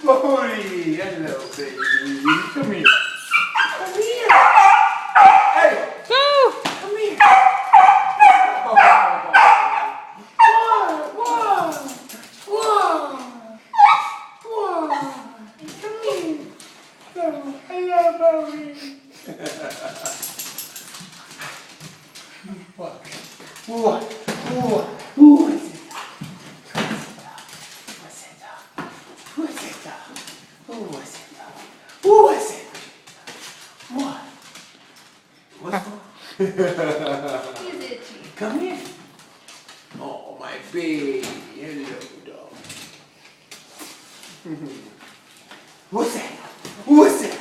Bowie, hello, baby. Come here. Come here. Hey, Go! come here. Whoa. Come here. Hello, Bowie. What? Who is it? What's it? Who is it? Who was it? Who was it? What? What's wrong? Is it? Come here. Oh, my baby. Hello, dog. What's that? What's that?